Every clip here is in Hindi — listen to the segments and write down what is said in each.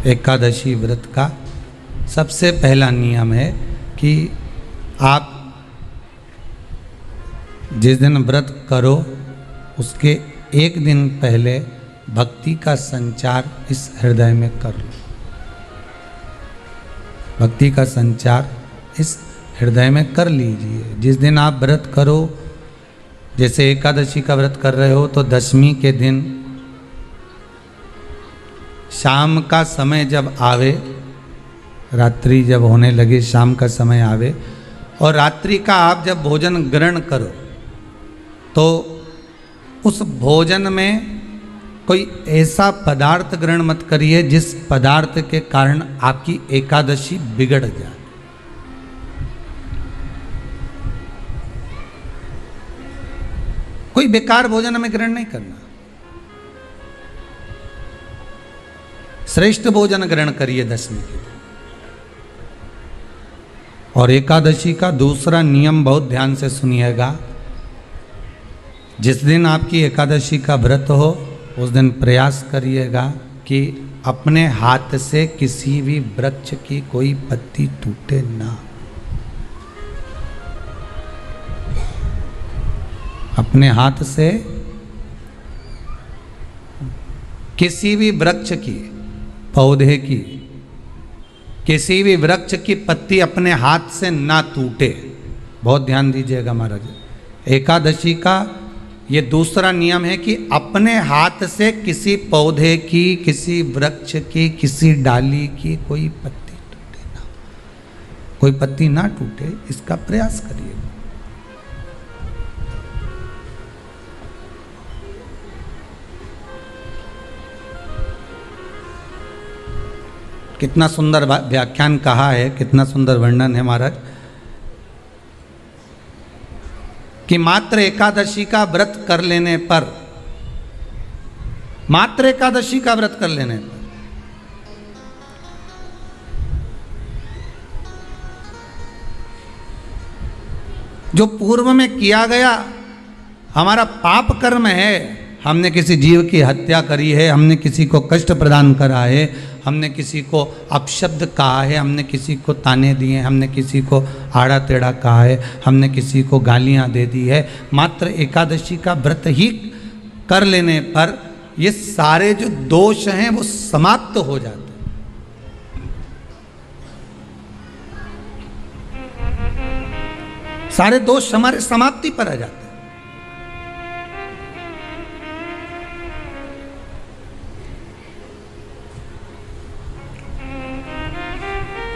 एकादशी व्रत का सबसे पहला नियम है कि आप जिस दिन व्रत करो उसके एक दिन पहले भक्ति का संचार इस हृदय में कर लो। भक्ति का संचार इस हृदय में कर लीजिए। जिस दिन आप व्रत करो, जैसे एकादशी का व्रत कर रहे हो तो दशमी के दिन शाम का समय जब आवे, रात्रि जब होने लगे, शाम का समय आवे और रात्रि का आप जब भोजन ग्रहण करो तो उस भोजन में कोई ऐसा पदार्थ ग्रहण मत करिए जिस पदार्थ के कारण आपकी एकादशी बिगड़ जाए। कोई बेकार भोजन में ग्रहण नहीं करना, श्रेष्ठ भोजन ग्रहण करिए दशमी के दिन। और एकादशी का दूसरा नियम बहुत ध्यान से सुनिएगा। जिस दिन आपकी एकादशी का व्रत हो उस दिन प्रयास करिएगा कि अपने हाथ से किसी भी वृक्ष की कोई पत्ती टूटे ना। अपने हाथ से किसी भी वृक्ष की, पौधे की, किसी भी वृक्ष की पत्ती अपने हाथ से ना टूटे। बहुत ध्यान दीजिएगा महाराज। एकादशी का ये दूसरा नियम है कि अपने हाथ से किसी पौधे की, किसी वृक्ष की, किसी डाली की कोई पत्ती टूटे ना, कोई पत्ती ना टूटे, इसका प्रयास करिए। कितना सुंदर व्याख्यान कहा है, कितना सुंदर वर्णन है महाराज कि मात्र एकादशी का व्रत कर लेने पर, मात्र एकादशी का व्रत कर लेने पर जो पूर्व में किया गया हमारा पाप कर्म है, हमने किसी जीव की हत्या करी है, हमने किसी को कष्ट प्रदान करा है, हमने किसी को अपशब्द कहा है, हमने किसी को ताने दिए, हमने किसी को आड़ा टेढ़ा कहा है, हमने किसी को गालियां दे दी है, मात्र एकादशी का व्रत ही कर लेने पर ये सारे जो दोष हैं वो समाप्त हो जाते हैं। सारे दोष हमारे समाप्ति पर आ जाते हैं।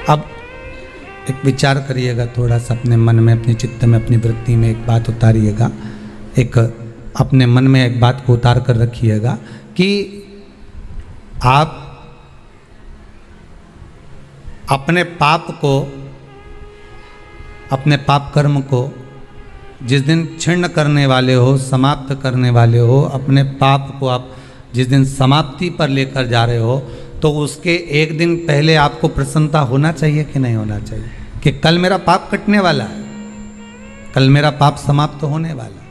अब एक विचार करिएगा थोड़ा सा अपने मन में, अपने चित्त में, अपनी वृत्ति में एक बात उतारिएगा। एक अपने मन में एक बात को उतार कर रखिएगा कि आप अपने पाप को, अपने पाप कर्म को जिस दिन क्षीण करने वाले हो, समाप्त करने वाले हो, अपने पाप को आप जिस दिन समाप्ति पर लेकर जा रहे हो तो उसके एक दिन पहले आपको प्रसन्नता होना चाहिए कि नहीं होना चाहिए कि कल मेरा पाप कटने वाला है, कल मेरा पाप समाप्त होने वाला है।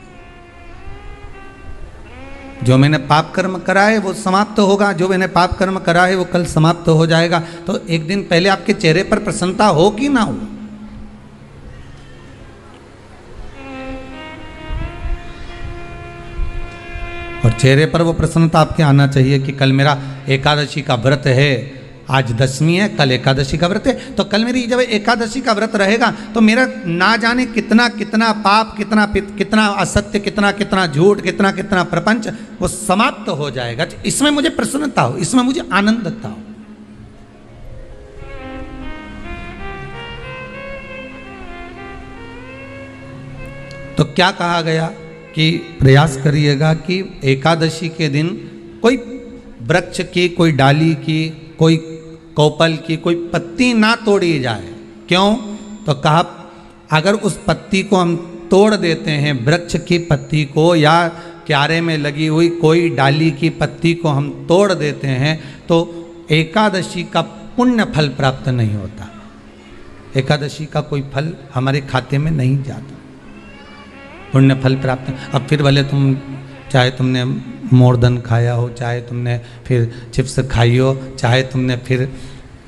जो मैंने पाप कर्म करा है वो समाप्त होगा, जो मैंने पाप कर्म करा है वो कल समाप्त हो जाएगा। तो एक दिन पहले आपके चेहरे पर प्रसन्नता हो कि ना हो। और चेहरे पर वो प्रसन्नता आपके आना चाहिए कि कल मेरा एकादशी का व्रत है, आज दशमी है, कल एकादशी का व्रत है, तो कल मेरी जब एकादशी का व्रत रहेगा तो मेरा ना जाने कितना कितना पाप, कितना असत्य, कितना झूठ, कितना प्रपंच वो समाप्त हो जाएगा। इसमें मुझे प्रसन्नता हो, इसमें मुझे आनंदता हो। तो क्या कहा गया कि प्रयास करिएगा कि एकादशी के दिन कोई वृक्ष की, कोई डाली की, कोई कोपल की कोई पत्ती ना तोड़ी जाए। क्यों? तो कहा अगर उस पत्ती को हम तोड़ देते हैं, वृक्ष की पत्ती को या क्यारे में लगी हुई कोई डाली की पत्ती को हम तोड़ देते हैं तो एकादशी का पुण्य फल प्राप्त नहीं होता, एकादशी का कोई फल हमारे खाते में नहीं जाता, पुण्य फल प्राप्त। अब फिर भले तुम चाहे तुमने मोरदन खाया हो, चाहे तुमने फिर चिप्स खाई हो, चाहे तुमने फिर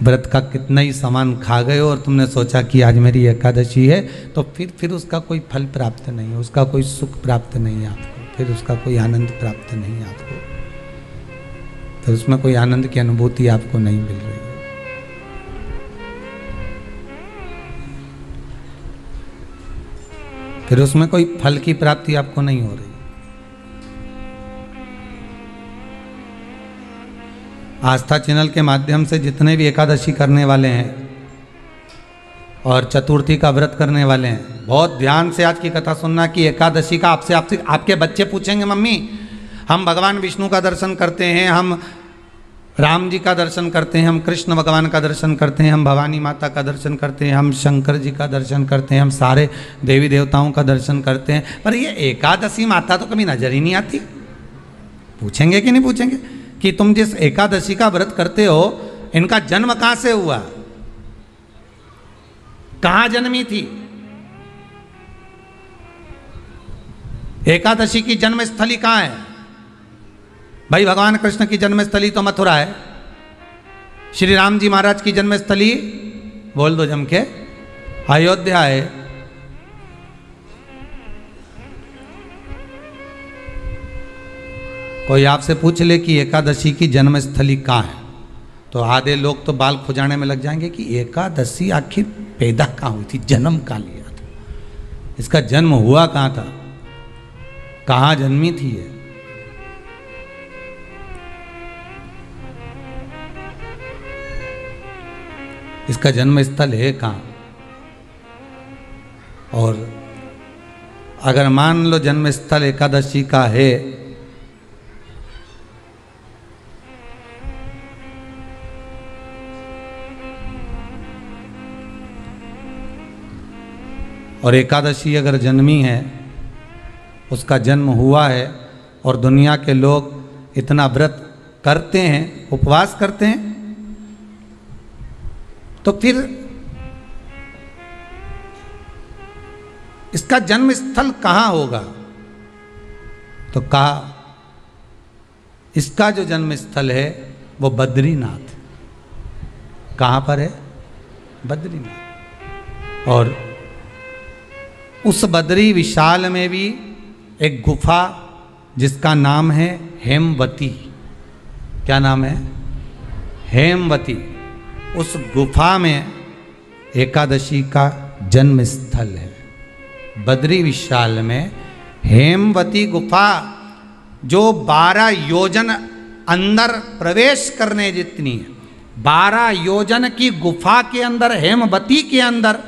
व्रत का कितना ही सामान खा गए हो और तुमने सोचा कि आज मेरी एकादशी है, तो फिर उसका कोई फल प्राप्त नहीं है, उसका कोई सुख प्राप्त नहीं है आपको, फिर उसका कोई आनंद प्राप्त नहीं है आपको, फिर उसमें कोई आनंद की अनुभूति आपको नहीं मिल रही है। फिर उसमें कोई फल की प्राप्ति आपको नहीं हो रही। आस्था चैनल के माध्यम से जितने भी एकादशी करने वाले हैं और चतुर्थी का व्रत करने वाले हैं, बहुत ध्यान से आज की कथा सुनना कि एकादशी का आपसे आपके बच्चे पूछेंगे, मम्मी हम भगवान विष्णु का दर्शन करते हैं, हम राम जी का दर्शन करते हैं, हम कृष्ण भगवान का दर्शन करते हैं, हम भवानी माता का दर्शन करते हैं, हम शंकर जी का दर्शन करते हैं, हम सारे देवी देवताओं का दर्शन करते हैं, पर ये एकादशी माता तो कभी नजर ही नहीं आती। पूछेंगे कि नहीं पूछेंगे कि तुम जिस एकादशी का व्रत करते हो, इनका जन्म कहां से हुआ, कहां जन्मी थी? एकादशी की जन्मस्थली कहां है? भाई भगवान कृष्ण की जन्मस्थली तो मथुरा है, श्री राम जी महाराज की जन्मस्थली बोल दो जम के अयोध्या है। कोई आपसे पूछ ले कि एकादशी की जन्मस्थली कहाँ है, तो आधे लोग तो बाल खुजाने में लग जाएंगे कि एकादशी आखिर पैदा कहाँ हुई थी, जन्म कहाँ लिया था, इसका जन्म हुआ कहाँ था, कहाँ जन्मी थी ये। इसका जन्म स्थल है कहाँ? और अगर मान लो जन्म स्थल एकादशी का है, और एकादशी अगर जन्मी है, उसका जन्म हुआ है और दुनिया के लोग इतना व्रत करते हैं, उपवास करते हैं, तो फिर इसका जन्म स्थल कहां होगा? तो कहा इसका जो जन्म स्थल है वो बद्रीनाथ। कहां पर है? बद्रीनाथ। और उस बद्री विशाल में भी एक गुफा जिसका नाम है हेमवती। क्या नाम है? हेमवती। उस गुफा में एकादशी का जन्म स्थल है। बद्री विशाल में हेमवती गुफा, जो 12 योजन अंदर प्रवेश करने जितनी है, 12 योजन की गुफा के अंदर, हेमवती के अंदर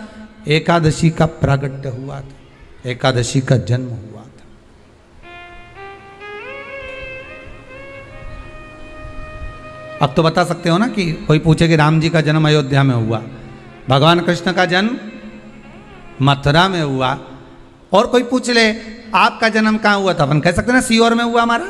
एकादशी का प्रागट्य हुआ था, एकादशी का जन्म हुआ था। अब तो बता सकते हो ना कि कोई पूछे कि राम जी का जन्म अयोध्या में हुआ, भगवान कृष्ण का जन्म मथुरा में हुआ, और कोई पूछ ले आपका जन्म कहाँ हुआ था, अपन कह सकते ना सीहोर में हुआ हमारा।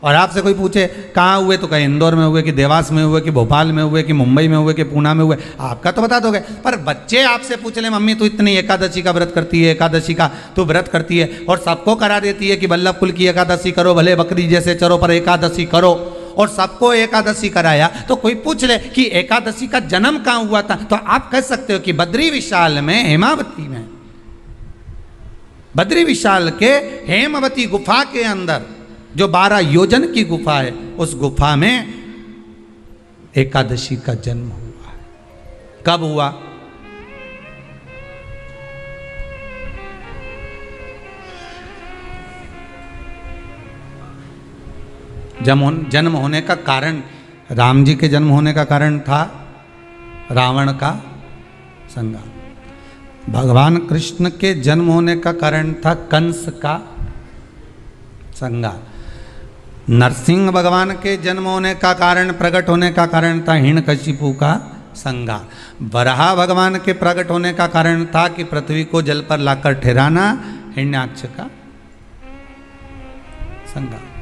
और आपसे कोई पूछे कहाँ हुए, तो कहीं इंदौर में हुए, कि देवास में हुए, कि भोपाल में हुए, कि मुंबई में हुए, कि पूना में हुए, आपका तो बता दोगे। पर बच्चे आपसे पूछ ले मम्मी तू इतनी एकादशी का व्रत करती है, एकादशी का तू व्रत करती है और सबको करा देती है कि बल्लभ कुल की एकादशी करो, भले बकरी जैसे चरो पर एकादशी करो, और सबको एकादशी कराया, तो कोई पूछ ले कि एकादशी का जन्म कहाँ हुआ था, तो आप कह सकते हो कि बद्री विशाल में, हेमावती में, बद्री विशाल के हेमवती गुफा के अंदर जो 12 योजन की गुफा है, उस गुफा में एकादशी का जन्म हुआ। कब हुआ? जन्म होने का कारण, राम जी के जन्म होने का कारण था रावण का संहार। भगवान कृष्ण के जन्म होने का कारण था कंस का संहार। नरसिंह भगवान के जन्म होने का कारण, प्रकट होने का कारण था हिरण्यकशिपु का संहार। वराह भगवान के प्रकट होने का कारण था कि पृथ्वी को जल पर लाकर ठहराना, हिरण्याक्ष का संहार।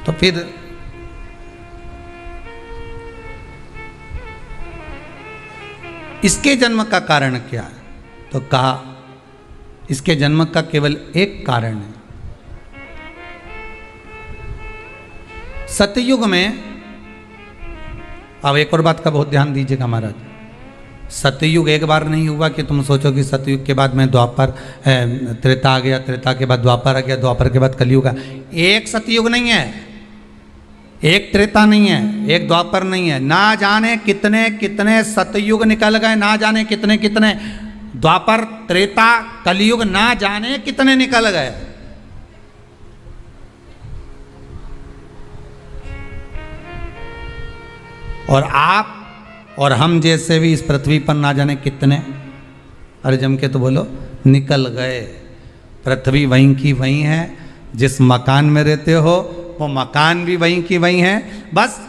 तो फिर इसके जन्म का कारण क्या है? तो कहा इसके जन्म का केवल एक कारण है। सतयुग में, अब एक और बात का बहुत ध्यान दीजिएगा महाराज, सतयुग एक बार नहीं हुआ कि तुम सोचो कि सतयुग के बाद में द्वापर त्रेता आ गया, त्रेता के बाद द्वापर आ गया, द्वापर के बाद कलयुग आ। एक सतयुग नहीं है, एक त्रेता नहीं है, एक द्वापर नहीं है, ना जाने कितने कितने सतयुग निकल गए, ना जाने कितने कितने द्वापर त्रेता कलयुग, ना जाने कितने निकल गए। और आप और हम जैसे भी इस पृथ्वी पर ना जाने कितने, अरे जम के तो बोलो, निकल गए। पृथ्वी वहीं की वहीं है, जिस मकान में रहते हो वो मकान भी वहीं की वहीं है, बस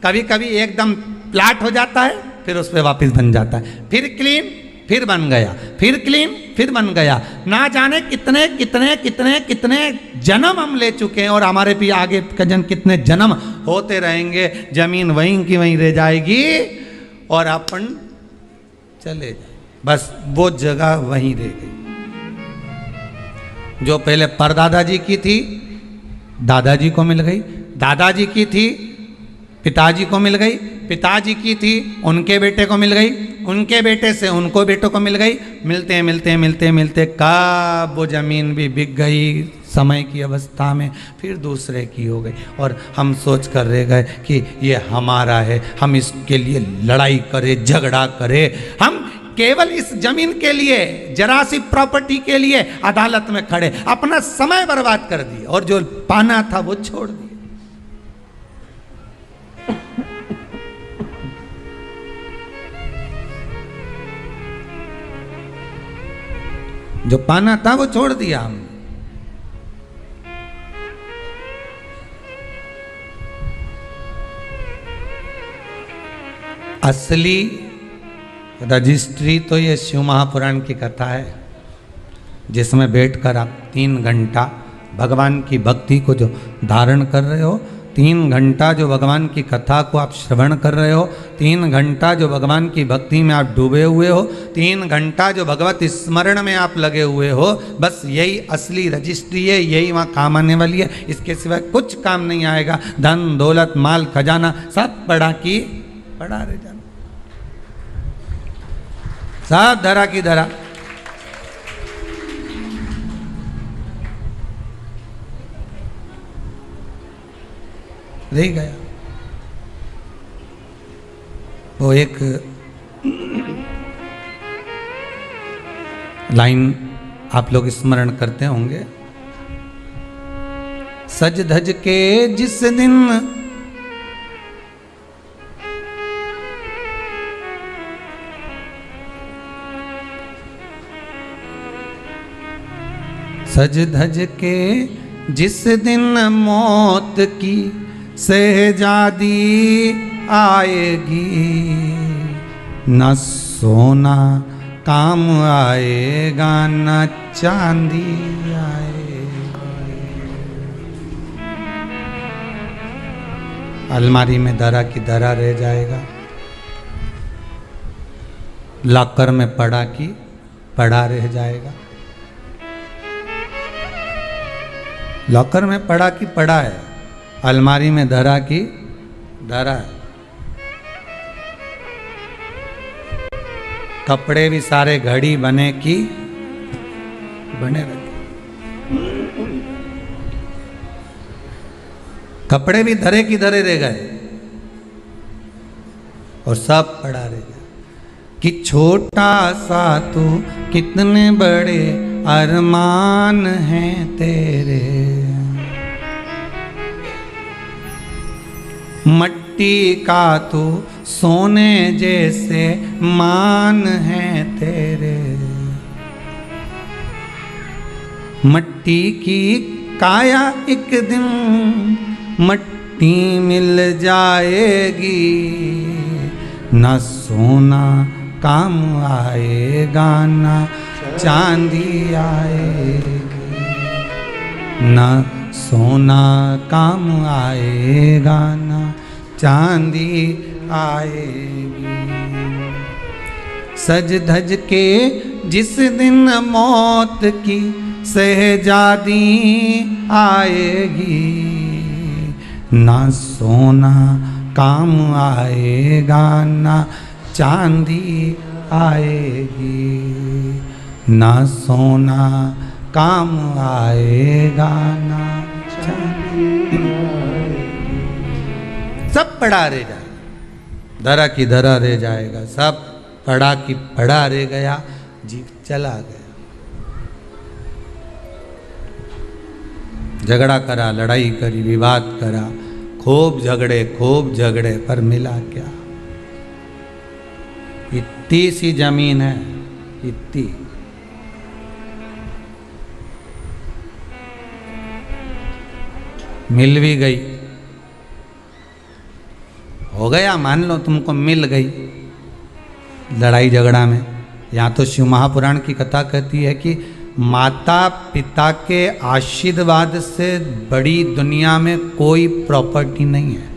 कभी कभी एकदम प्लाट हो जाता है, फिर उस पर वापस बन जाता है, फिर क्लीन, फिर बन गया, फिर क्लीन, फिर बन गया। ना जाने कितने कितने कितने कितने जन्म हम ले चुके हैं, और हमारे भी आगे का जन्म कितने जन्म होते रहेंगे। जमीन वहीं की वहीं रह जाएगी और अपन चले जाए, बस वो जगह वहीं रह गई। जो पहले परदादा जी की थी दादाजी को मिल गई, दादाजी की थी पिताजी को मिल गई, पिताजी की थी उनके बेटे को मिल गई, उनके बेटे से उनको बेटों को मिल गई। मिलते मिलते मिलते मिलते कब वो जमीन भी बिक गई समय की अवस्था में, फिर दूसरे की हो गई, और हम सोच कर रह गए कि ये हमारा है, हम इसके लिए लड़ाई करें, झगड़ा करें, हम केवल इस जमीन के लिए, जरा सी प्रॉपर्टी के लिए अदालत में खड़े, अपना समय बर्बाद कर दिए, और जो पाना था वो छोड़ दिया। जो पाना था वो छोड़ दिया हमने। असली रजिस्ट्री तो ये शिव महापुराण की कथा है, जिसमें बैठकर आप 3 घंटा भगवान की भक्ति को जो धारण कर रहे हो, 3 घंटा जो भगवान की कथा को आप श्रवण कर रहे हो, 3 घंटा जो भगवान की भक्ति में आप डूबे हुए हो, 3 घंटा जो भगवत स्मरण में आप लगे हुए हो, बस यही असली रजिस्ट्री है, यही वहाँ काम आने वाली है। इसके सिवाय कुछ काम नहीं आएगा। धन दौलत माल खजाना सब पड़ा की पड़ा रह जाना, सब धरा की धरा। रह गया। वो एक लाइन आप लोग स्मरण करते होंगे, सज धज के जिस दिन सज धज के जिस दिन मौत की शहजादी आएगी, न सोना काम आएगा न चांदी आएगा। अलमारी में धरा की धरा रह जाएगा, लॉकर में पड़ा की पड़ा रह जाएगा। लॉकर में पड़ा की पड़ा है, अलमारी में धरा की धरा है। कपड़े भी सारे घड़ी बने की बने रहे, कपड़े भी धरे की धरे रह गए और सब पड़ा रह गया। कि छोटा सा तू कितने बड़े अरमान हैं तेरे, मट्टी का तू सोने जैसे मान हैं तेरे। मट्टी की काया एक दिन मट्टी मिल जाएगी, न सोना काम आएगा न चांदी आएगी, न सोना काम आएगा न चांदी आएगी। सज धज के जिस दिन मौत की सहजादी आएगी, ना सोना काम आएगा ना चांदी आएगी, ना सोना काम आएगा ना चांदी आएगी। सब पड़ा रह जाएगा, धरा की धरा रह जाएगा, सब पड़ा की पड़ा रह गया, जीव चला गया। झगड़ा करा, लड़ाई करी, विवाद करा, खूब झगड़े पर मिला क्या? इतनी सी जमीन है, इतनी। मिल भी गई, हो गया, मान लो तुमको मिल गई लड़ाई झगड़ा में। यहाँ तो शिव महापुराण की कथा कहती है कि माता पिता के आशीर्वाद से बड़ी दुनिया में कोई प्रॉपर्टी नहीं है।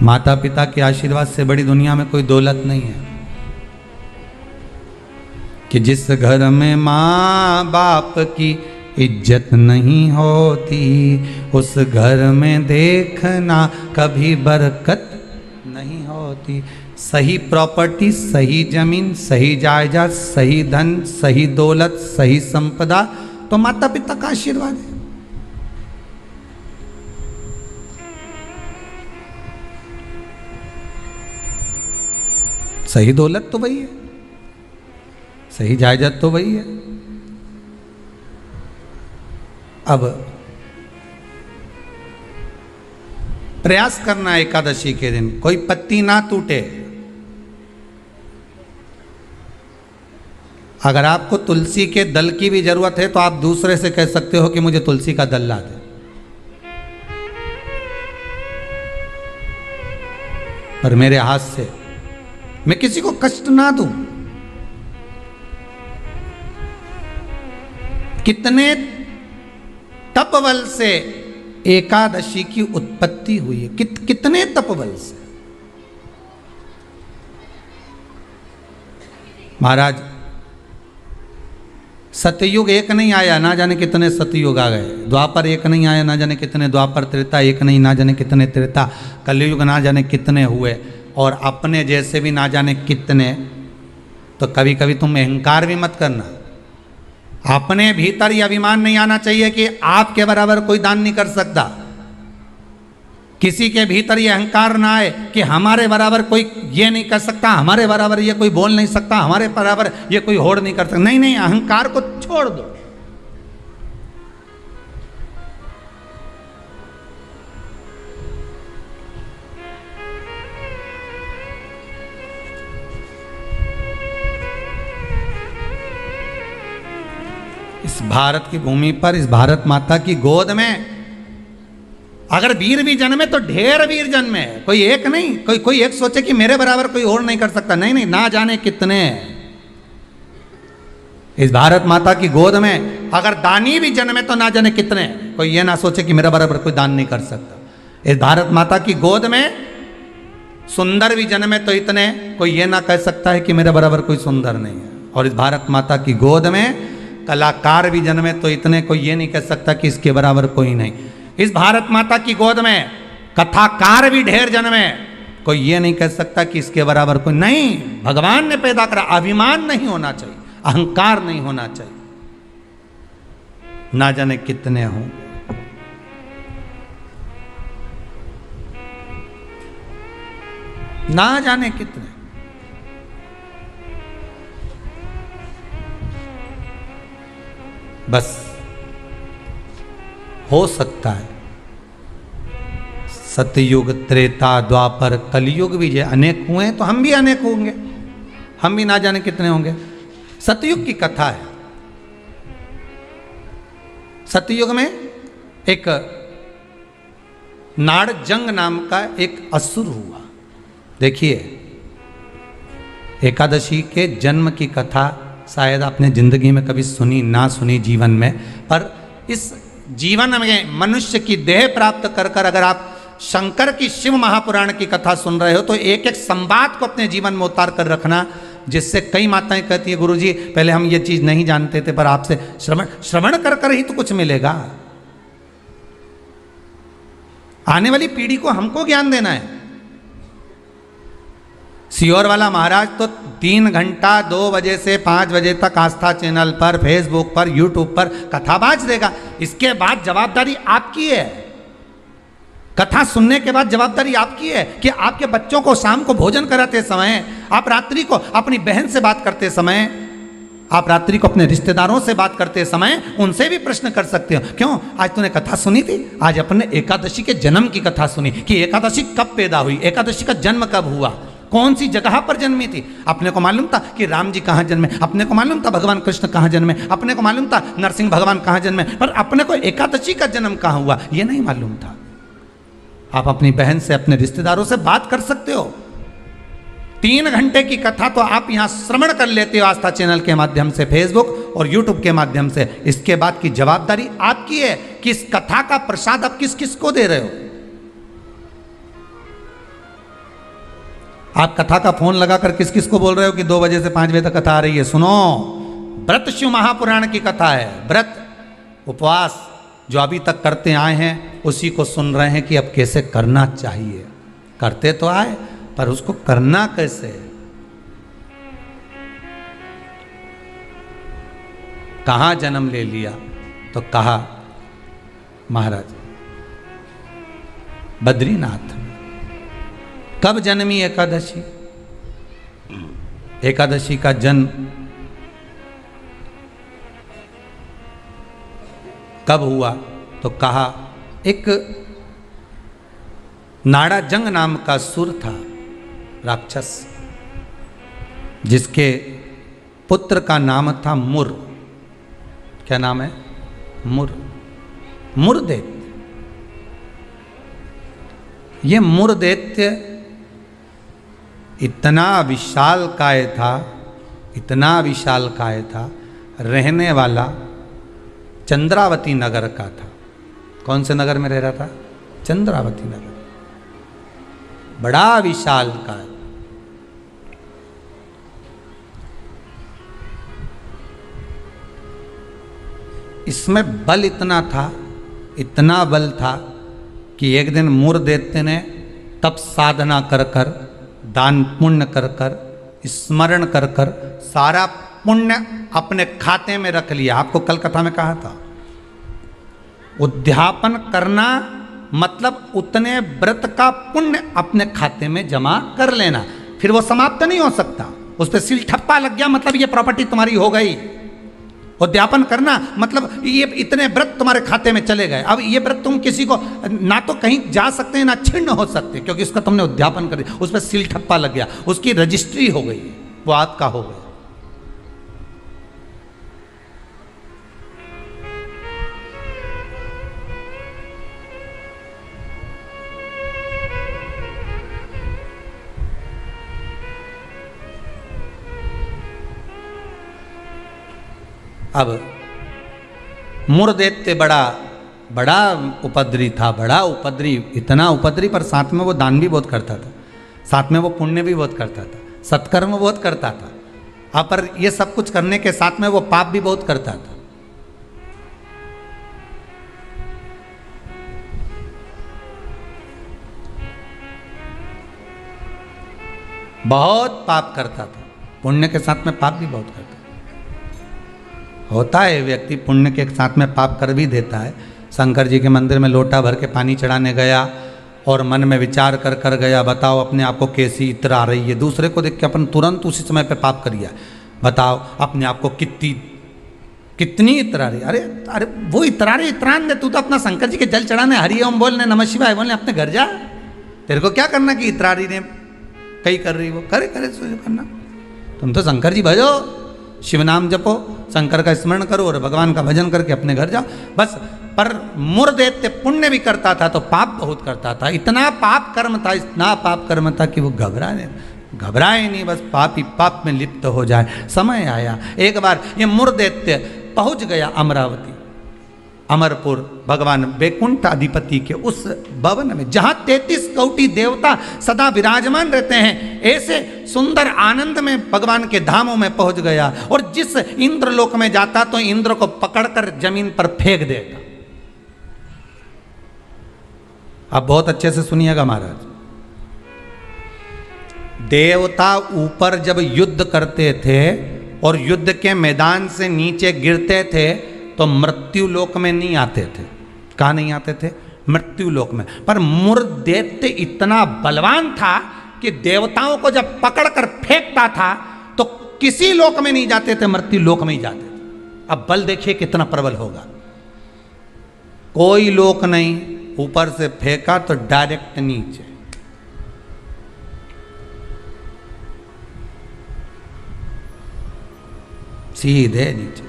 माता पिता के आशीर्वाद से बड़ी दुनिया में कोई दौलत नहीं है। कि जिस घर में माँ बाप की इज्जत नहीं होती, उस घर में देखना कभी बरकत नहीं होती। सही प्रॉपर्टी, सही जमीन, सही जायदाद, सही धन, सही दौलत, सही संपदा तो माता पिता का आशीर्वाद है। सही दौलत तो वही है, सही जायदाद तो वही है। अब प्रयास करना एकादशी के दिन कोई पत्ती ना टूटे। अगर आपको तुलसी के दल की भी जरूरत है तो आप दूसरे से कह सकते हो कि मुझे तुलसी का दल ला दे। पर मेरे हाथ से मैं किसी को कष्ट ना दूं। कितने तपबल से एकादशी की उत्पत्ति हुई है, कितने तपबल से। महाराज सतयुग एक नहीं आया, ना जाने कितने सतयुग आ गए। द्वापर एक नहीं आया, ना जाने कितने द्वापर। त्रेता एक नहीं, ना जाने कितने त्रेता। कलयुग ना जाने कितने हुए, और अपने जैसे भी ना जाने कितने। तो कभी कभी तुम अहंकार भी मत करना। अपने भीतर ये अभिमान नहीं आना चाहिए कि आपके बराबर कोई दान नहीं कर सकता। किसी के भीतर ये अहंकार ना आए कि हमारे बराबर कोई ये नहीं कर सकता, हमारे बराबर ये कोई बोल नहीं सकता, हमारे बराबर ये कोई होड़ नहीं कर सकता। नहीं नहीं, अहंकार को छोड़ दो। इस भारत की भूमि पर, इस भारत माता की गोद में अगर वीर भी जन्मे तो ढेर वीर जन्मे। कोई एक नहीं, कोई एक सोचे कि मेरे बराबर कोई और नहीं कर सकता। नहीं नहीं, ना जाने कितने। इस भारत माता की गोद में अगर दानी भी जन्मे तो ना जाने कितने। कोई ये ना सोचे कि मेरे बराबर कोई दान नहीं कर सकता। इस भारत माता की गोद में सुंदर भी जन्मे तो इतने। कोई ये ना कह सकता है कि मेरे बराबर कोई सुंदर नहीं है। और इस भारत माता की गोद में कलाकार भी जन्मे तो इतने। कोई ये नहीं कह सकता कि इसके बराबर कोई नहीं। इस भारत माता की गोद में कथाकार भी ढेर जन्मे। कोई ये नहीं कह सकता कि इसके बराबर कोई नहीं। भगवान ने पैदा करा। अभिमान नहीं होना चाहिए, अहंकार नहीं होना चाहिए। ना जाने कितने हों। ना जाने कितने। बस हो सकता है सतयुग, त्रेता, द्वापर, कलयुग भी जो अनेक हुए हैं तो हम भी अनेक होंगे। हम भी ना जाने कितने होंगे। सतयुग की कथा है। सतयुग में एक नाड़जंग नाम का एक असुर हुआ। देखिए, एकादशी के जन्म की कथा शायद आपने जिंदगी में कभी सुनी ना सुनी जीवन में, पर इस जीवन में मनुष्य की देह प्राप्त कर कर अगर आप शंकर की शिव महापुराण की कथा सुन रहे हो तो एक एक संवाद को अपने जीवन में उतार कर रखना। जिससे कई माताएं कहती है गुरुजी पहले हम ये चीज नहीं जानते थे, पर आपसे श्रवण कर कर ही तो कुछ मिलेगा। आने वाली पीढ़ी को हमको ज्ञान देना है। सियोर वाला महाराज तो 3 घंटा 2 बजे से 5 बजे तक आस्था चैनल पर, फेसबुक पर, यूट्यूब पर कथा बाज देगा। इसके बाद जवाबदारी आपकी है। कथा सुनने के बाद जवाबदारी आपकी है कि आपके बच्चों को शाम को भोजन कराते समय, आप रात्रि को अपनी बहन से बात करते समय, आप रात्रि को अपने रिश्तेदारों से बात करते समय उनसे भी प्रश्न कर सकते हो। क्यों आज तूने कथा सुनी थी? आज अपने एकादशी के जन्म की कथा सुनी कि एकादशी कब पैदा हुई, एकादशी का जन्म कब हुआ, कौन सी जगह पर जन्मी थी। अपने को मालूम था कि राम जी कहाँ जन्मे, अपने को मालूम था भगवान कृष्ण कहाँ जन्मे, अपने को मालूम था नरसिंह भगवान कहाँ जन्मे, पर अपने को एकादशी का जन्म कहाँ हुआ ये नहीं मालूम था। आप अपनी बहन से, अपने रिश्तेदारों से बात कर सकते हो। 3 घंटे की कथा तो आप यहाँ श्रवण कर लेते हो आस्था चैनल के माध्यम से, फेसबुक और यूट्यूब के माध्यम से। इसके बाद की जवाबदारी आपकी है कि इस कथा का प्रसाद आप किस किस को दे रहे हो। आप कथा का फोन लगाकर किस किस को बोल रहे हो कि 2 बजे से 5 बजे तक कथा आ रही है, सुनो। व्रत शिव महापुराण की कथा है। व्रत उपवास जो अभी तक करते आए हैं उसी को सुन रहे हैं कि अब कैसे करना चाहिए। करते तो आए पर उसको करना कैसे। कहां जन्म ले लिया तो कहा महाराज बद्रीनाथ में। कब जन्मी एकादशी? एकादशी का जन्म कब हुआ तो कहा एक नाड़ाजंग नाम का सुर था, राक्षस, जिसके पुत्र का नाम था मुर। क्या नाम है? मुर। मुरदैत्य। ये मुरदैत्य इतना विशालकाय था, इतना विशालकाय था, रहने वाला चंद्रावती नगर का था। कौन से नगर में रह रहा था? चंद्रावती नगर। बड़ा विशालकाय। इसमें बल इतना था, इतना बल था कि एक दिन मुरदैत्य ने तप साधना कर कर, दान पुण्य कर कर, स्मरण कर कर सारा पुण्य अपने खाते में रख लिया। आपको कल कथा में कहा था, उद्यापन करना मतलब उतने व्रत का पुण्य अपने खाते में जमा कर लेना, फिर वो समाप्त नहीं हो सकता। उस पर सील ठप्पा लग गया मतलब ये प्रॉपर्टी तुम्हारी हो गई। उद्यापन करना मतलब ये इतने व्रत तुम्हारे खाते में चले गए। अब ये व्रत तुम किसी को ना तो कहीं जा सकते हैं ना छिन्न हो सकते, क्योंकि उसका तुमने उद्यापन कर दिया, उस पर सील ठप्पा लग गया, उसकी रजिस्ट्री हो गई, वो आपका हो गया। अब मुरदैत्य बड़ा उपद्री था, बड़ा उपद्री, इतना उपद्री, पर साथ में वो दान भी बहुत करता था, साथ में वो पुण्य भी बहुत करता था, सत्कर्म बहुत करता था। अब पर ये सब कुछ करने के साथ में वो पाप भी बहुत करता था। बहुत पाप करता था, पुण्य के साथ में पाप भी बहुत करता था। होता है व्यक्ति पुण्य के साथ में पाप कर भी देता है। शंकर जी के मंदिर में लोटा भर के पानी चढ़ाने गया और मन में विचार कर कर गया, बताओ अपने आप को कैसी इत्र आ रही है। दूसरे को देख के अपन तुरंत उसी समय पे पाप कर दिया। बताओ अपने आप को कितनी इत्र आ रही है। अरे अरे वो इतरारे इतरान दे, तू तो अपना शंकर जी के जल चढ़ाने, हरि ओम बोलने, नमः शिवाय बोलने अपने घर जा। तेरे को क्या करना कि इतरारी ने कई कर रही, वो करे करना। तुम तो शंकर जी भजो, शिव नाम जपो, शंकर का स्मरण करो और भगवान का भजन करके अपने घर जाओ बस। पर मुरदैत्य पुण्य भी करता था तो पाप बहुत करता था। इतना पाप कर्म था, इतना पाप कर्म था कि वो घबराए नहीं, बस पाप ही पाप में लिप्त हो जाए। समय आया, एक बार ये मुरदैत्य पहुंच गया अमरावती। अमरपुर भगवान वैकुंठ अधिपति के उस भवन में जहां 33 कोटि देवता सदा विराजमान रहते हैं, ऐसे सुंदर आनंद में भगवान के धामों में पहुंच गया। और जिस इंद्रलोक में जाता तो इंद्र को पकड़कर जमीन पर फेंक देता। अब बहुत अच्छे से सुनिएगा महाराज, देवता ऊपर जब युद्ध करते थे और युद्ध के मैदान से नीचे गिरते थे तो मृत्यु लोक में नहीं आते थे। कहाँ नहीं आते थे? मृत्यु लोक में। पर मुर दैत्य इतना बलवान था कि देवताओं को जब पकड़कर फेंकता था तो किसी लोक में नहीं जाते थे, मृत्यु लोक में ही जाते थे। अब बल देखिए कितना प्रबल होगा। कोई लोक नहीं, ऊपर से फेंका तो डायरेक्ट नीचे। सीधे नीचे।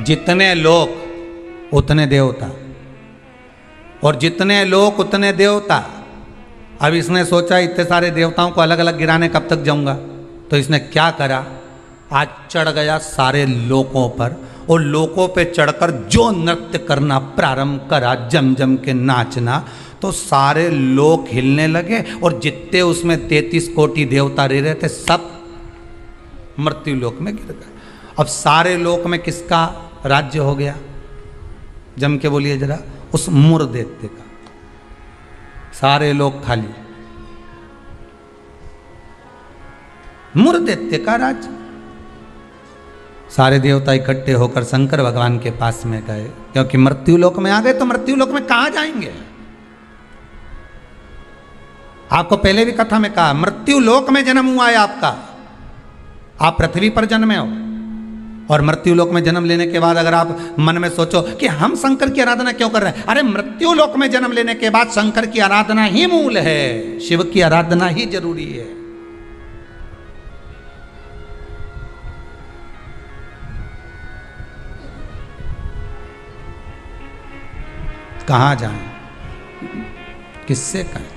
जितने लोक उतने देवता, और जितने लोक उतने देवता। अब इसने सोचा इतने सारे देवताओं को अलग अलग गिराने कब तक जाऊंगा, तो इसने क्या करा, आज चढ़ गया सारे लोकों पर और लोकों पे चढ़कर जो नृत्य करना प्रारंभ करा, जम जम के नाचना, तो सारे लोक हिलने लगे और जितने उसमें 33 कोटि देवता रह रहे थे सब मृत्यु लोक में गिर गए। अब सारे लोक में किसका राज्य हो गया? जम के बोलिए जरा। उस मुर दैत्य का। सारे लोक खाली, मुर दैत्य का राज्य। सारे देवता इकट्ठे होकर शंकर भगवान के पास में गए, क्योंकि मृत्यु लोक में आ गए तो मृत्यु लोक में कहां जाएंगे? आपको पहले भी कथा में कहा, मृत्यु लोक में जन्म हुआ है आपका। आप पृथ्वी पर जन्मे हो और मृत्यु लोक में जन्म लेने के बाद अगर आप मन में सोचो कि हम शंकर की आराधना क्यों कर रहे हैं, अरे मृत्यु लोक में जन्म लेने के बाद शंकर की आराधना ही मूल है, शिव की आराधना ही जरूरी है। कहां जाएं, किससे कहें?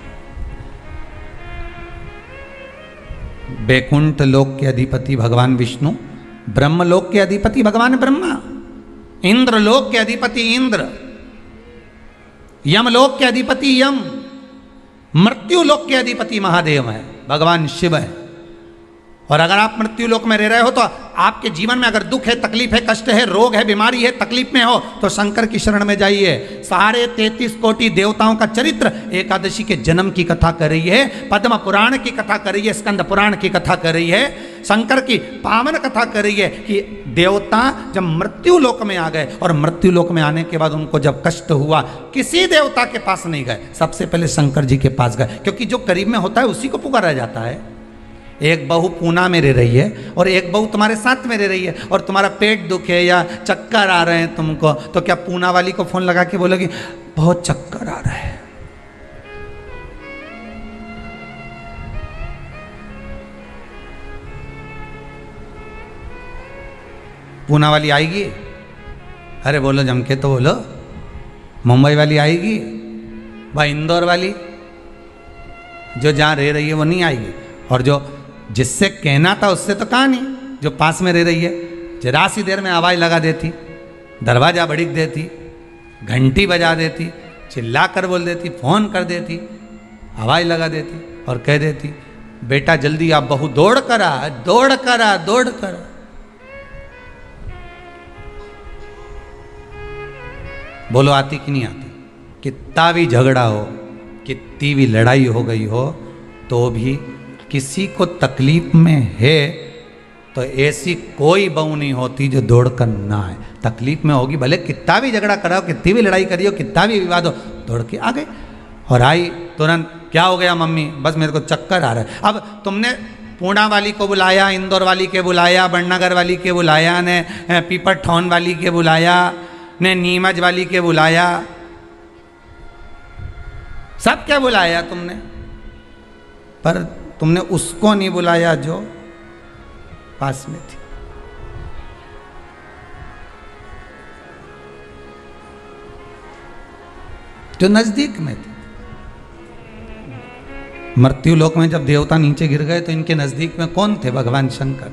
वैकुंठ लोक के अधिपति भगवान विष्णु, ब्रह्मलोक के अधिपति भगवान ब्रह्मा, इंद्रलोक के अधिपति इंद्र, यमलोक के अधिपति यम, मृत्यु लोक के अधिपति महादेव है, भगवान शिव है। और अगर आप मृत्यु लोक में रह रहे हो तो आपके जीवन में अगर दुख है, तकलीफ है, कष्ट है, रोग है, बीमारी है, तकलीफ में हो तो शंकर की शरण में जाइए। सारे 33 कोटि देवताओं का चरित्र एकादशी के जन्म की कथा कर रही है, पद्म पुराण की कथा कर रही है, स्कंद पुराण की कथा कर रही है, शंकर की पावन कथा कर रही है कि देवता जब मृत्यु लोक में आ गए और मृत्यु लोक में आने के बाद उनको जब कष्ट हुआ, किसी देवता के पास नहीं गए, सबसे पहले शंकर जी के पास गए, क्योंकि जो करीब में होता है उसी को पुकारा जाता है। एक बहू पूना में रह रही है और एक बहू तुम्हारे साथ में रह रही है और तुम्हारा पेट दुखे या चक्कर आ रहे हैं तुमको, तो क्या पूना वाली को फोन लगा के बोलोगी बहुत चक्कर आ रहा है? पूना वाली आएगी? अरे बोलो जम के तो बोलो। मुंबई वाली आएगी? भाई इंदौर वाली जो जहां रह रही है वो नहीं आएगी। और जो जिससे कहना था उससे तो कहा नहीं, जो पास में रह रही है जरा सी देर में आवाज़ लगा देती, दरवाज़ा बड़ीक देती, घंटी बजा देती, चिल्ला कर बोल देती, फ़ोन कर देती, आवाज़ लगा देती और कह देती बेटा जल्दी आप बहू दौड़ कर आ, दौड़ कर आ, दौड़ कर आ। बोलो आती कि नहीं आती? कितना भी झगड़ा हो, कितनी भी लड़ाई हो गई हो, तो भी किसी को तकलीफ में है तो ऐसी कोई बहू नहीं होती जो दौड़ कर ना आए। तकलीफ में होगी, भले कितना भी झगड़ा कराओ, कितनी भी लड़ाई करियो, कितना भी विवाद हो, दौड़ के आ गए और आई तुरंत, क्या हो गया मम्मी? बस मेरे को चक्कर आ रहा है। अब तुमने पूना वाली को बुलाया, इंदौर वाली के बुलाया, बड़नगर वाली के बुलाया, ने पीपर ठौन वाली के बुलाया, ने नीमच वाली के बुलाया, सब क्या बुलाया तुमने, पर तुमने उसको नहीं बुलाया जो पास में थी। जो नजदीक में थी। मृत्यु लोक में जब देवता नीचे गिर गए तो इनके नजदीक में कौन थे? भगवान शंकर।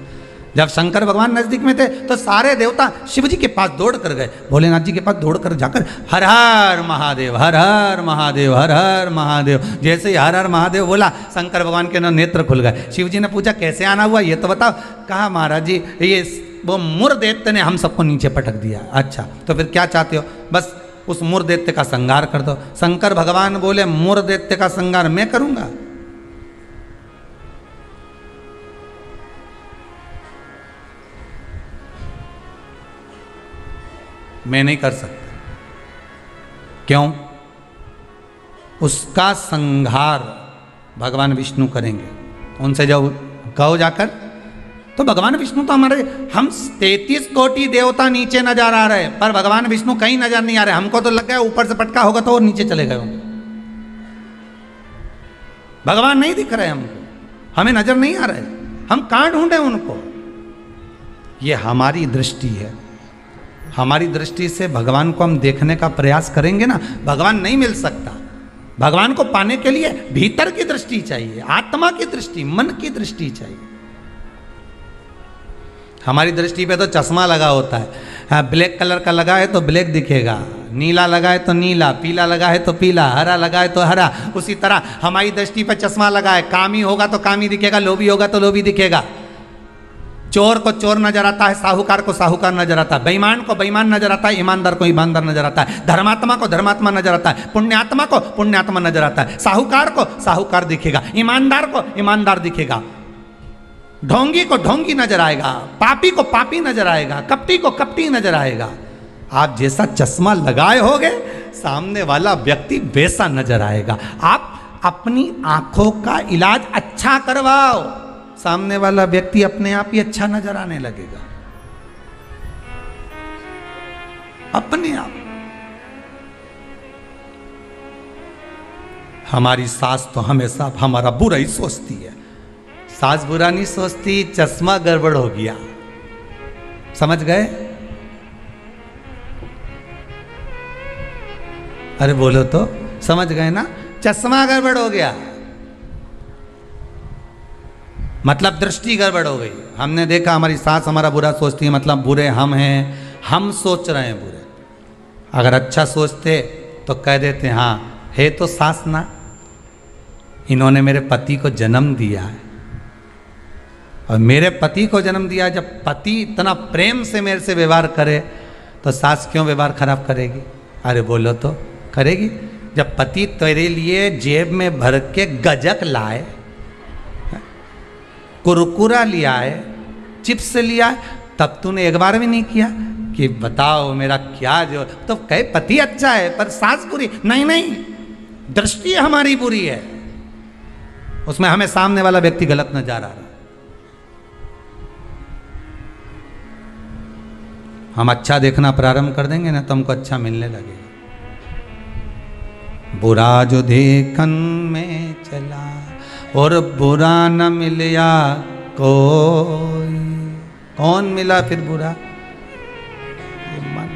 जब शंकर भगवान नजदीक में थे तो सारे देवता शिव जी के पास दौड़ कर गए, भोलेनाथ जी के पास दौड़ कर जाकर हर हर महादेव, हर हर महादेव, हर हर महादेव। जैसे ही हर हर महादेव बोला, शंकर भगवान के नेत्र खुल गए। शिव जी ने पूछा कैसे आना हुआ ये तो बताओ। कहा महाराज जी ये वो मुर दैत्य ने हम सबको नीचे पटक दिया। अच्छा तो फिर क्या चाहते हो? बस उस मुर दैत्य का संहार कर दो। शंकर भगवान बोले मुर दैत्य का संहार मैं करूंगा? मैं नहीं कर सकता। क्यों? उसका संहार भगवान विष्णु करेंगे। उनसे जब कहो जाकर, तो भगवान विष्णु तो हमारे, हम 33 कोटि देवता नीचे नजर आ रहे, पर भगवान विष्णु कहीं नजर नहीं आ रहे। हमको तो लग गया ऊपर से पटका होगा तो वो नीचे चले गए होंगे। भगवान नहीं दिख रहे हमको, हमें नजर नहीं आ रहे, हम कहां ढूंढे उनको? ये हमारी दृष्टि है। हमारी दृष्टि से भगवान को हम देखने का प्रयास करेंगे ना, भगवान नहीं मिल सकता। भगवान को पाने के लिए भीतर की दृष्टि चाहिए, आत्मा की दृष्टि, मन की दृष्टि चाहिए। हमारी दृष्टि पे तो चश्मा लगा होता है, ब्लैक कलर का लगा है तो ब्लैक दिखेगा, नीला लगा है तो नीला, पीला लगा है तो पीला, हरा लगा है तो हरा। उसी तरह हमारी दृष्टि पे चश्मा लगा है, कामी होगा तो कामी दिखेगा, लोभी होगा तो लोभी दिखेगा। चोर को चोर नजर आता है, साहूकार को साहूकार नजर आता है, बेईमान को बेईमान नजर आता है, ईमानदार को ईमानदार नजर आता है, धर्मात्मा को धर्मात्मा नजर आता है, पुण्यात्मा को पुण्यात्मा नजर आता है। साहूकार को साहूकार दिखेगा, ईमानदार को ईमानदार दिखेगा, ढोंगी को ढोंगी नजर आएगा, पापी को पापी नजर आएगा, कपटी को कपटी नजर आएगा। आप जैसा चश्मा लगाए होगे, सामने वाला व्यक्ति वैसा नजर आएगा। आप अपनी आंखों का इलाज अच्छा करवाओ, सामने वाला व्यक्ति अपने आप ही अच्छा नजर आने लगेगा, अपने आप। हमारी सास तो हमेशा हमारा बुरा ही सोचती है। सास बुरा नहीं सोचती, चश्मा गड़बड़ हो गया। समझ गए? अरे बोलो तो, समझ गए ना? चश्मा गड़बड़ हो गया मतलब दृष्टि गड़बड़ हो गई। हमने देखा हमारी सास हमारा बुरा सोचती है, मतलब बुरे हम हैं, हम सोच रहे हैं बुरे। अगर अच्छा सोचते तो कह देते हाँ है तो सास ना, इन्होंने मेरे पति को जन्म दिया है, और मेरे पति को जन्म दिया। जब पति इतना प्रेम से मेरे से व्यवहार करे तो सास क्यों व्यवहार खराब करेगी? अरे बोलो तो, करेगी। जब पति तेरे लिए जेब में भर के गजक लाए, कुरकुरा लिया है, चिप्स लिया है, तब तूने एक बार भी नहीं किया कि बताओ मेरा क्या जो, तो कहे पति अच्छा है पर सास बुरी। नहीं नहीं, दृष्टि हमारी बुरी है, उसमें हमें सामने वाला व्यक्ति गलत नजर आ रहा है। हम अच्छा देखना प्रारंभ कर देंगे ना तो हमको अच्छा मिलने लगेगा। बुरा जो देखन में चला और बुरा न मिलया कोई। कौन मिला फिर बुरा? ये मन।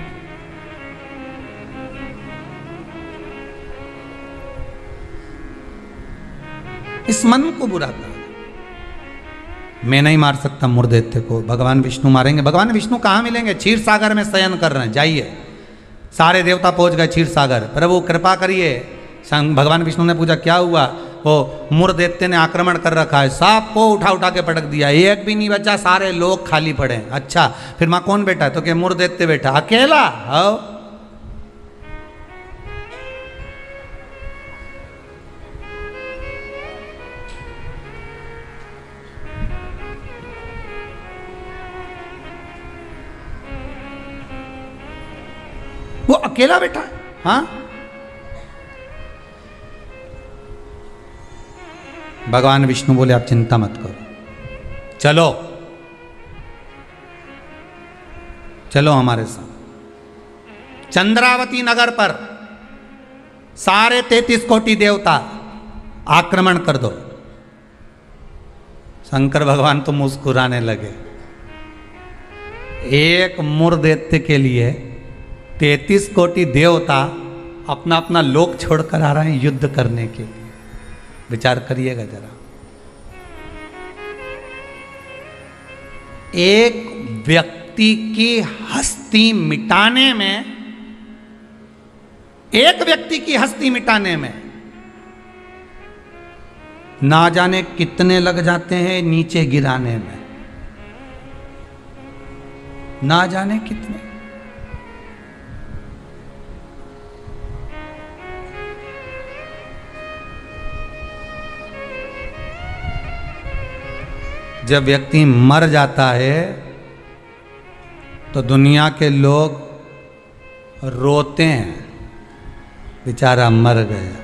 इस मन को बुरा कहा। मैं नहीं मार सकता मुर्दैत्य को, भगवान विष्णु मारेंगे। भगवान विष्णु कहाँ मिलेंगे? क्षीर सागर में शयन कर रहे हैं, जाइए। सारे देवता पहुंच गए क्षीर सागर। प्रभु कृपा करिए। भगवान विष्णु ने पूछा क्या हुआ? वो मुर्दैत्य ने आक्रमण कर रखा है, सांप को उठा उठा के पटक दिया, एक भी नहीं बचा, सारे लोग खाली पड़े। अच्छा फिर मां कौन बैठा है? तो क्या मुर्दैत्य बैठा अकेला? आओ। वो अकेला बैठा है। हाँ, भगवान विष्णु बोले आप चिंता मत करो, चलो चलो हमारे साथ। चंद्रावती नगर पर सारे 33 कोटि देवता आक्रमण कर दो। शंकर भगवान तो मुस्कुराने लगे। एक मुर्दैत्य के लिए 33 कोटि देवता अपना अपना लोक छोड़कर आ रहे हैं युद्ध करने के लिए। विचार करिएगा जरा। एक व्यक्ति की हस्ती मिटाने में, एक व्यक्ति की हस्ती मिटाने में ना जाने कितने लग जाते हैं नीचे गिराने में, ना जाने कितने। जब व्यक्ति मर जाता है तो दुनिया के लोग रोते हैं, बेचारा मर गया।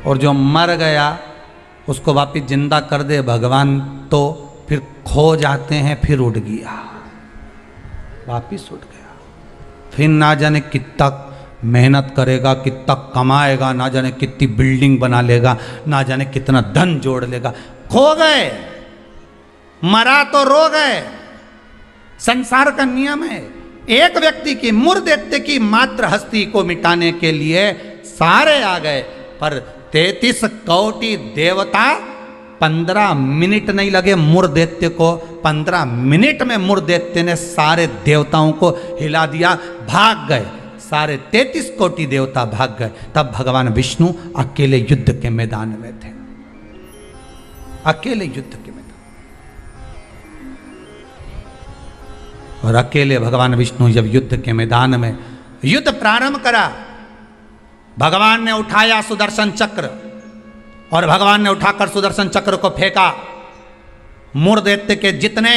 और जो मर गया उसको वापिस जिंदा कर दे भगवान तो फिर खो जाते हैं, फिर उठ गया, वापिस उठ गया। फिर ना जाने कितना मेहनत करेगा, कितना कमाएगा, ना जाने कितनी बिल्डिंग बना लेगा, ना जाने कितना धन जोड़ लेगा, खो गए। मरा तो रो गए। संसार का नियम है, एक व्यक्ति की मूर्देत्य की मात्र हस्ती को मिटाने के लिए सारे आ गए, पर 33 कोटि देवता 15 मिनट नहीं लगे मूर्देत्य को। 15 मिनट में मूर्देत्य ने सारे देवताओं को हिला दिया, भाग गए। सारे 33 कोटि देवता भाग गए। तब भगवान विष्णु अकेले युद्ध के मैदान में थे, अकेले युद्ध के मैदान। और अकेले भगवान विष्णु जब युद्ध के मैदान में युद्ध प्रारंभ करा, भगवान ने उठाया सुदर्शन चक्र और भगवान ने उठाकर सुदर्शन चक्र को फेंका। मूर्देत्य के जितने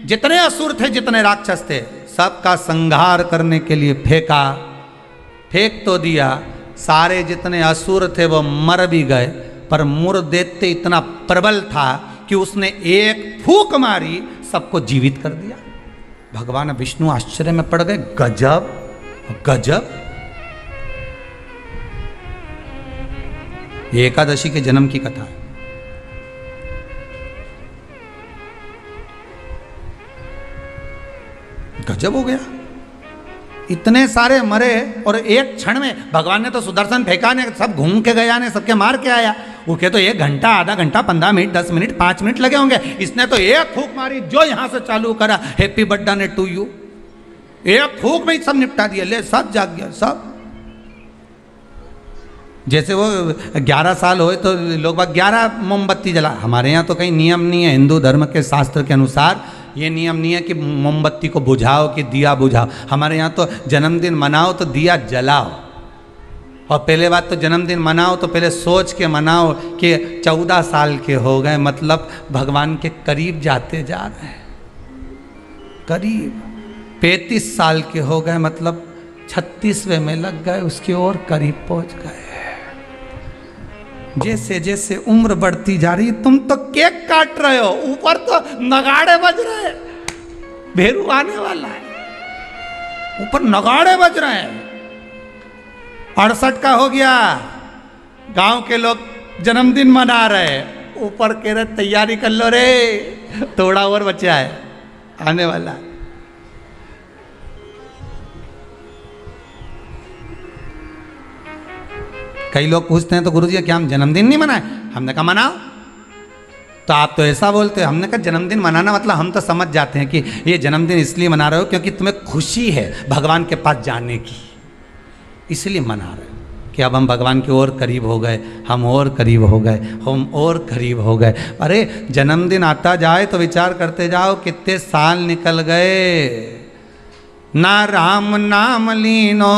जितने असुर थे, जितने राक्षस थे, सबका संहार करने के लिए फेंका। फेंक तो दिया, सारे जितने असुर थे वो मर भी गए, पर मूर्देत्य इतना प्रबल था कि उसने एक फूंक मारी, सबको जीवित कर दिया। भगवान विष्णु आश्चर्य में पड़ गए, गजब गजब। ये एकादशी के जन्म की कथा है। गजब हो गया, इतने सारे मरे और एक क्षण में भगवान ने तो सुदर्शन फेंका ने, सब घूम के गया ने, सबके मार के आया। उनके तो 1 घंटा, आधा घंटा, 15 मिनट, 10 मिनट, 5 मिनट लगे होंगे। इसने तो एक फूंक मारी, जो यहां से चालू करा, हैप्पी बर्थडे ने टू यू, एक फूंक में ही सब निपटा दिया। ले, सब जाग गया, सब। जैसे वो 11 साल होए तो लोग 11 मोमबत्ती जला। हमारे यहाँ तो कहीं नियम नहीं है, हिंदू धर्म के शास्त्र के अनुसार ये नियम नहीं है कि मोमबत्ती को बुझाओ कि दिया बुझाओ। हमारे यहाँ तो जन्मदिन मनाओ तो दिया जलाओ। और पहले बात तो जन्मदिन मनाओ तो पहले सोच के मनाओ कि 14 साल के हो गए, मतलब भगवान के करीब जाते जा रहे हैं, करीब। 35 साल के हो गए, मतलब 36वें में लग गए, उसकी ओर करीब पहुंच गए। जैसे जैसे उम्र बढ़ती जा रही, तुम तो केक काट रहे हो, ऊपर तो नगाड़े बज रहे हैं, भेरू आने वाला है, ऊपर नगाड़े बज रहे हैं। 68 का हो गया, गांव के लोग जन्मदिन मना रहे, ऊपर कह रहे तैयारी कर लो रे, थोड़ा और बचा है, आने वाला है। कई लोग पूछते हैं तो गुरुजी क्या हम जन्मदिन नहीं मनाए? हमने कहा मनाओ। तो आप तो ऐसा बोलते हो। हमने कहा जन्मदिन मनाना मतलब हम तो समझ जाते हैं कि ये जन्मदिन इसलिए मना रहे हो क्योंकि तुम्हें खुशी है भगवान के पास जाने की, इसलिए मना रहे हो कि अब हम भगवान की ओर करीब हो गए, हम और करीब हो गए, हम और करीब हो गए। अरे जन्मदिन आता जाए तो विचार करते जाओ कितने साल निकल गए। ना राम नाम लीनो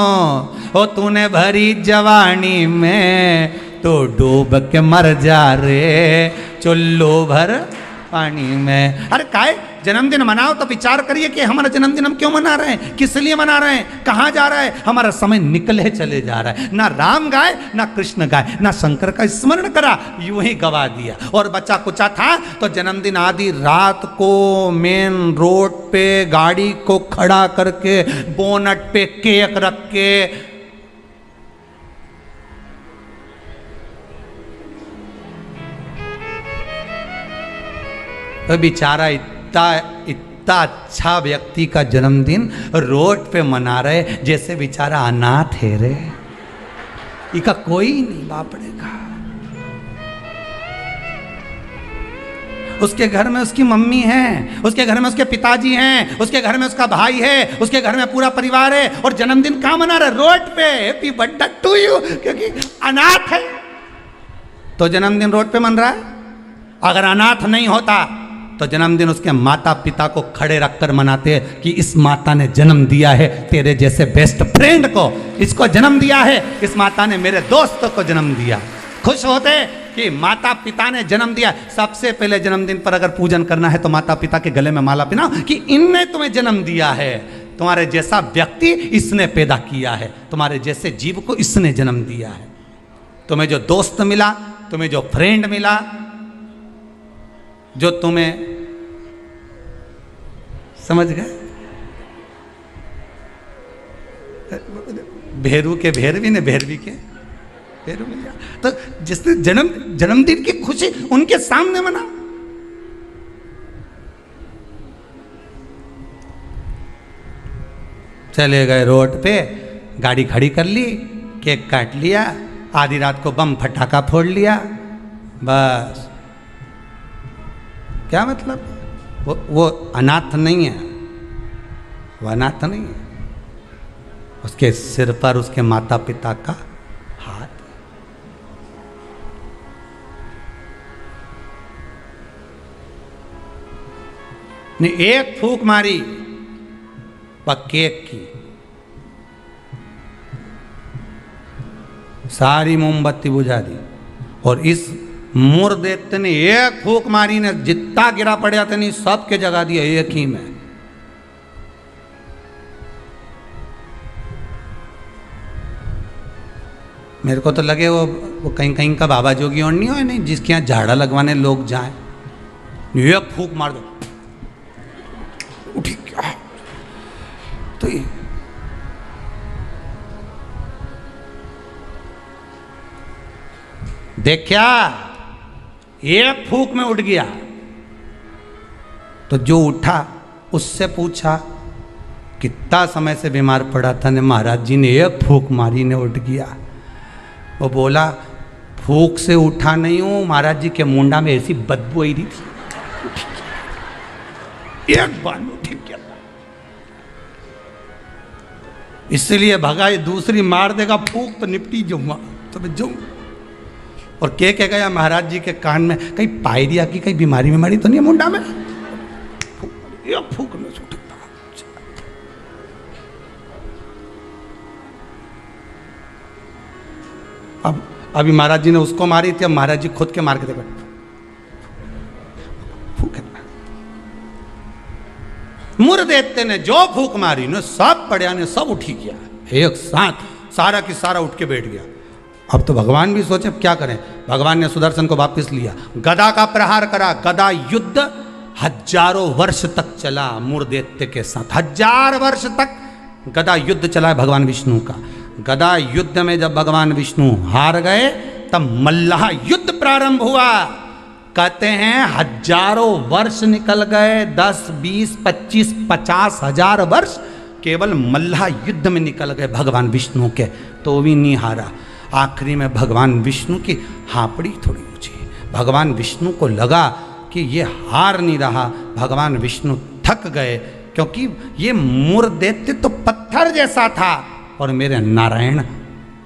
ओ तूने भरी जवानी में, तो डूब के मर जा रे चुल्लू भर पानी में। अरे काहे जन्मदिन मनाओ तो विचार करिए कि हमारा जन्मदिन हम क्यों मना रहे हैं, किस लिए मना रहे हैं, कहाँ जा रहा है, हमारा समय निकले चले जा रहा है। ना राम गाए, ना कृष्ण गाए, ना शंकर का स्मरण करा, यूं ही गवा दिया। और बच्चा कुचा था तो जन्मदिन आदि रात को मेन रोड पे गाड़ी को खड़ा करके बोनट पे केक रख के तो बेचारा इतना अच्छा व्यक्ति का जन्मदिन रोड पे मना रहे जैसे बेचारा अनाथ है रे, इका कोई नहीं बापड़े का। उसके घर में उसकी मम्मी है, उसके घर में उसके पिताजी हैं, उसके घर में उसका भाई है, उसके घर में पूरा परिवार है, और जन्मदिन कहाँ मना रहा है? रोड पे। हैप्पी बर्थडे टू यू, क्योंकि अनाथ है तो जन्मदिन रोड पे मन रहा है। अगर अनाथ नहीं होता तो जन्मदिन उसके माता पिता को खड़े रखकर मनाते हैं कि इस माता ने जन्म दिया है तेरे जैसे बेस्ट फ्रेंड को, इसको जन्म दिया है, इस माता ने मेरे दोस्तों को जन्म दिया। खुश होते कि माता पिता ने जन्म दिया। सबसे पहले जन्मदिन पर अगर पूजन करना है तो माता पिता के गले में माला पहनाओ कि इनने तुम्हें जन्म दिया है, तुम्हारे जैसा व्यक्ति इसने पैदा किया है, तुम्हारे जैसे जीव को इसने जन्म दिया है। तुम्हें जो दोस्त मिला, तुम्हें जो फ्रेंड मिला, जो तुम्हें, समझ गए, भेरू के भेरवी ने भेरवी के भेरू मिल गया। तो जिसने जन्मदिन की खुशी उनके सामने मना। चले गए रोड पे, गाड़ी खड़ी कर ली, केक काट लिया, आधी रात को बम फटाका फोड़ लिया, बस। क्या मतलब? वो अनाथ नहीं है, वो अनाथ नहीं है। उसके सिर पर उसके माता पिता का हाथ। ने एक फूंक मारी केक की, सारी मोमबत्ती बुझा दी। और इस मुर्देते ने एक फूंक मारी ने जितना गिरा पड़ा था नहीं सबके जगा दिया एक ही में। मेरे को तो लगे वो कहीं कहीं का बाबा जोगी और नहीं हो, नहीं जिसके यहाँ झाड़ा लगवाने लोग जाए, एक फूंक मार दो उठी क्या। तो ये देखा, एक फूंक में उठ गया। तो जो उठा उससे पूछा कितना समय से बीमार पड़ा था ने? महाराज जी ने एक फूंक मारी ने उठ गया। वो बोला फूंक से उठा नहीं हूं, महाराज जी के मुंडा में ऐसी बदबू आई रही थी, एक बार में उठ गया। इसलिए भगा, ये दूसरी मार देगा फूंक तो निपटी जाऊंगा, तो मैं जाऊं। और कह गया महाराज जी के कान में, कहीं पायरिया की कहीं बीमारी में मरी तो नहीं है मुंडा में? ये फूंक में उठ। अब अभी महाराज जी ने उसको मारी थी, अब महाराज जी खुद के मार के देखो, मुर्देते ने जो फूंक मारी ने सब पड़िया ने सब उठी किया एक साथ, सारा की सारा उठ के बैठ गया। अब तो भगवान भी सोचे क्या करें। भगवान ने सुदर्शन को वापस लिया, गदा का प्रहार करा। गदा युद्ध हजारों वर्ष तक चला मुर्देते के साथ, 1000 वर्ष तक गदा युद्ध चला है भगवान विष्णु का। गदा युद्ध में जब भगवान विष्णु हार गए तब मल्लाह युद्ध प्रारंभ हुआ। कहते हैं हजारों वर्ष निकल गए, 10, 20, 25, 50 हजार वर्ष केवल मल्लाह युद्ध में निकल गए भगवान विष्णु के, तो भी नहीं हारा। आखिरी में भगवान विष्णु की हापड़ी थोड़ी ऊंची। भगवान विष्णु को लगा कि ये हार नहीं रहा। भगवान विष्णु थक गए, क्योंकि ये मुर्देत्य तो पत्थर जैसा था और मेरे नारायण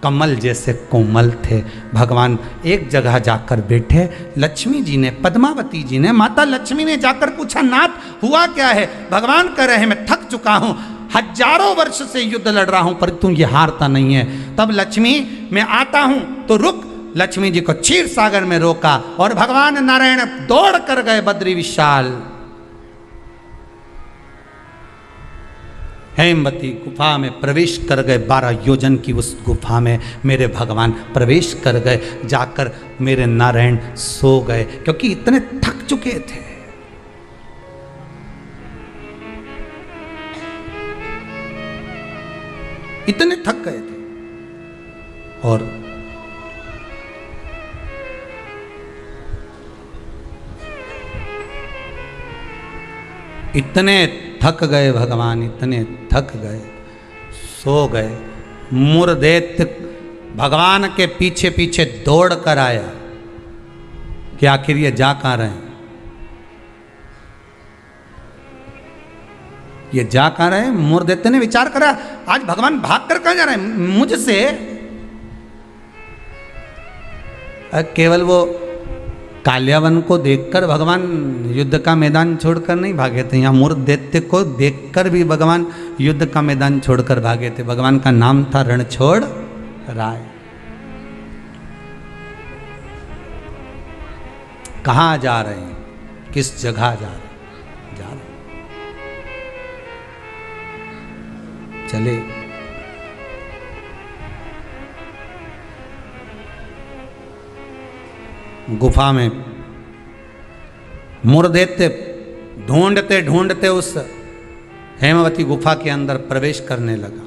कमल जैसे कोमल थे। भगवान एक जगह जाकर बैठे। लक्ष्मी जी ने, पद्मावती जी ने, माता लक्ष्मी ने जाकर पूछा, नाथ हुआ क्या है? भगवान कह रहे हैं मैं थक चुका हूं, हजारों वर्ष से युद्ध लड़ रहा हूं पर तुम ये हारता नहीं है। तब लक्ष्मी मैं आता हूं तो रुक। लक्ष्मी जी को क्षीर सागर में रोका और भगवान नारायण दौड़ कर गए बद्री विशाल। हेमवती गुफा में प्रवेश कर गए। 12 योजन की उस गुफा में मेरे भगवान प्रवेश कर गए। जाकर मेरे नारायण सो गए, क्योंकि इतने थक चुके थे। इतने थक गए थे। और इतने थक गए भगवान, इतने थक गए, सो गए। मुर्देत्य भगवान के पीछे पीछे दौड़ कर आया कि आखिर ये जा कहाँ रहे हैं। ये जा कहाँ रहे? मूर्धदैत्य ने विचार करा, आज भगवान भाग कर कहाँ जा रहे हैं मुझसे? केवल वो काल्यावन को देखकर भगवान युद्ध का मैदान छोड़कर नहीं भागे थे, यहाँ मूर्धदैत्य को देखकर भी भगवान युद्ध का मैदान छोड़कर भागे थे। भगवान का नाम था रणछोड़ राय। कहाँ जा रहे हैं, किस जगह जा रहे हैं? जा रहे चले। गुफा में मूर्धदैत्य ढूंढते ढूंढते उस हेमवती गुफा के अंदर प्रवेश करने लगा।